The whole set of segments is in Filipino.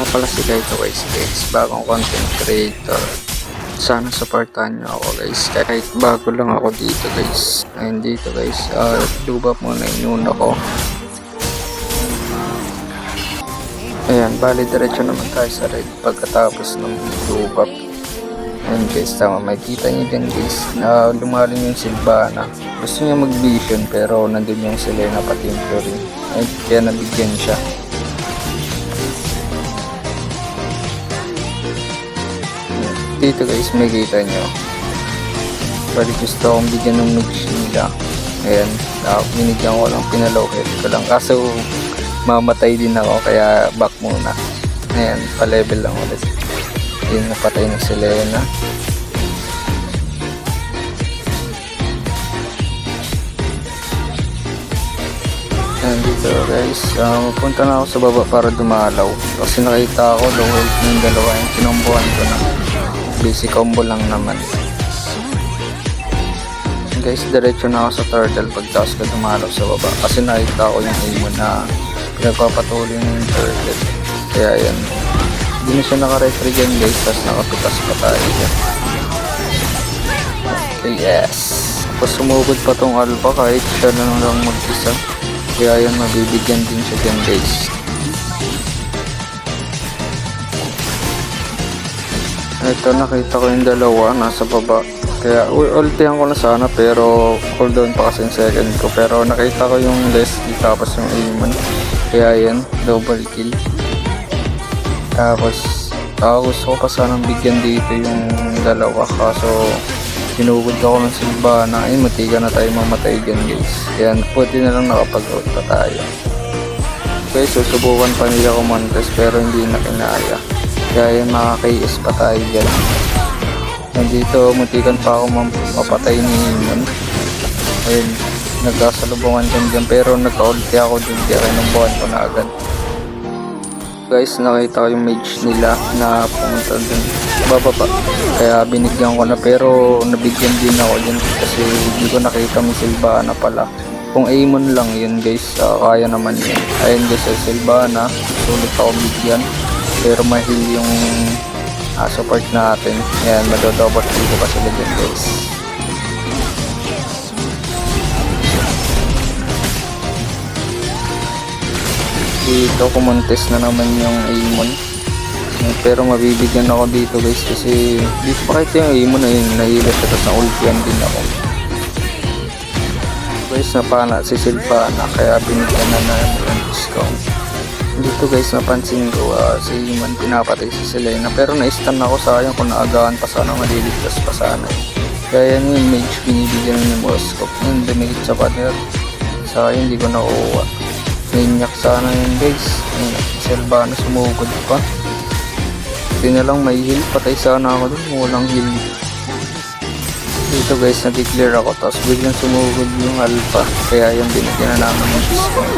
nga pala si Kaito guys, bagong content creator. Sana supportahan nyo ako guys, kahit bago lang ako dito guys. Ayun dito guys, lubap muna inuna ko. Ayan, bali diretso naman tayo sa red pagkatapos ng lubap. Ayun guys, tama, makikita nyo din guys, lumalim yung Sylvana. Gusto niya mag-vision pero nandun yung Selena pati yung Florin. Ayun, kaya nabigyan siya. Dito guys, makikita nyo, bali gusto akong bigyan ng mage nila. Ayan, binigyan ko lang, pinaloket ko lang, kaso mamatay din ako kaya back muna. Ayan, pa-level lang ulit. Yung napatay ng Selena. Ayan dito guys, punta na ako sa baba para dumalaw kasi nakita ako low health ng dalawa, yung kinombohan ko na basic combo lang naman. Guys, diretso na ako sa turtle pagtaas ko dumalaw sa baba kasi nakita ko yung aim na pinagpapatuloy ng turtle. Kaya yan, hindi na siya naka-refree dyan guys, tapos nakapitas pa tayo dyan. Okay, yes, tapos sumugod pa tong alpha kahit siya na lang mag-isa. Kaya yan, mabibigyan din siya dyan guys. Ito, nakita ko yung dalawa nasa baba, kaya ultihan ko na sana pero cooldown pa kasi yung second ko, pero nakita ko yung Leslie tapos yung Aemon, kaya yan, double kill. Tapos gusto ko pa sanang bigyan dito yung dalawa, kaso hinugod ako ng Sylvana. Ay, matiga na tayo mamatay dyan guys, kaya puti na lang nakapag-out pa tayo. Okay, susubukan pa nila kumontes pero hindi na kinaya, kaya yung makaka-KS pa tayo dyan. Nandito, muntikan pa ako mapatay ni Aemon. Ayun, nagkasalubungan dyan pero nagka-ulti ako dun, kaya kinumbuhan ko na agad. Guys, nakita ko yung mage nila na pumunta dun bababa, kaya binigyan ko na pero nabigyan din ako dyan kasi hindi ko nakita may Sylvana pala. Kung Aemon lang yun guys, kaya naman yun. Ayun guys, sa Sylvana sulit ako bigyan pero mahil yung support natin. Ayan, madodobot ko pa sila dyan guys. Dito kumontes na naman yung Aemon, pero mabibigyan ako dito guys kasi dito pakita yung Aemon na yun, nahila siya tapos na-ultian din ako guys. Napana si Sylvana kaya binigyan na namin yung discount. Dito guys, napansin ko si Aemon pinapatay si Selena pero na-stun ako, sayang kung naagahan pa sana, maliligtas pa sana. Kaya yan yung mage binibigyan ng Moskov, yung dumigit sa banner, sayang hindi ko nakuha. Ninyak sana yun guys. Sylvana sumugod pa, hindi na lang may heal, patay sana ako dun, walang heal. Dito guys, nag-clear ako tapos biglang sumugod yung alpha, kaya yung binigyan na namin yung discount.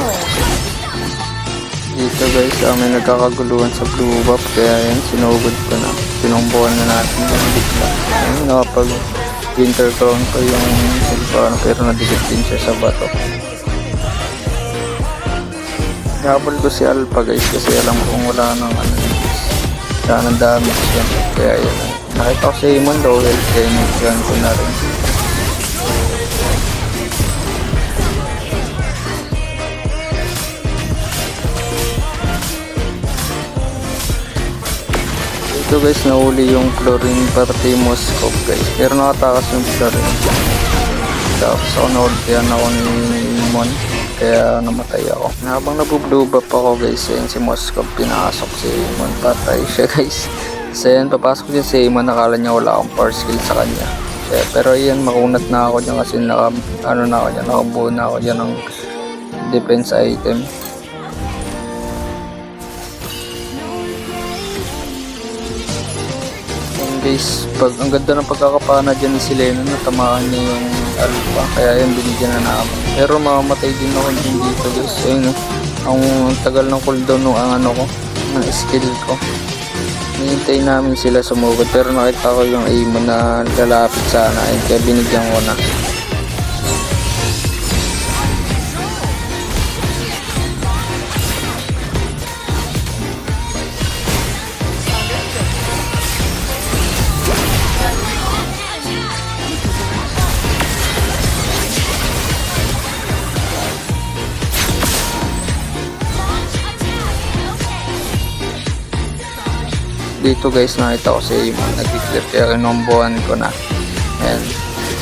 Dito guys, may nagkakaguluhan sa blue buff, kaya yan, sinugod ko na, pinumbuhan na natin yung bigla. Ayun, nakapag winter crown ko yung Sylvana pero nadikit din siya sa bato. Habol ko si alpha guys kasi alam kong wala nang wala nang damage yan, kaya yan, nakita ko si Aemon low health kaya nag-gun ko na rin. Ito guys, nahuli yung Florin party Moskov guys pero nakatakas yung Florin, tapos ako na-ultihan ako ni Aemon kaya namatay ako. Habang nabu-blue buff ako guys, ayun si Moskov, pinasok si Aemon, patay siya guys. So ayun, papasok din si Aemon, nakala niya wala akong power skill sa kanya. Pero ayun, makunat na ako dyan kasi nakabuo na ako dyan ng defense item. Guys, ang ganda ng pagkakapana dyan ni Selena, natamaan niya yung alpha, kaya yun binigyan na namin. Pero mamamatay din ako din dito guys. Ayun, ang tagal ng cooldown ng skill ko. Hinihintay namin sila sumugod pero nakita ko yung Aemon na lalapit sana, kaya binigyan ko na. dito guys, nakita ko si Amon nag-clear kaya kinombohan ko na. Ayan.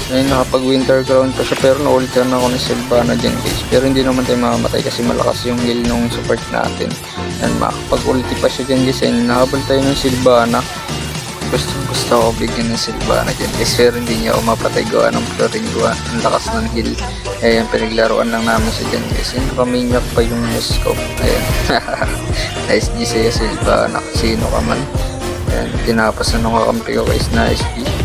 Ayun, nakapag winter crown pa siya pero naulitan ako ni Sylvana dyan guys. Pero hindi naman tayo mamamatay kasi malakas yung heal nung support natin. Ayan, makapag-ulti pa siya dyan guys. Ayun, nakabal tayo ng Sylvana. Gusto ko bigyan ng Sylvana dyan guys. Pero hindi niya ako mapatay gawa ng flooring gawa. Ang lakas ng heal. Ayan, pinaglaruan lang namin sa dyan guys. Ayun, nakaminyak pa yung scope. Ayan. Nice G sa'yo Sylvana. Sino ka man. Ayan, tinapos na nung kakampi ko guys na SP.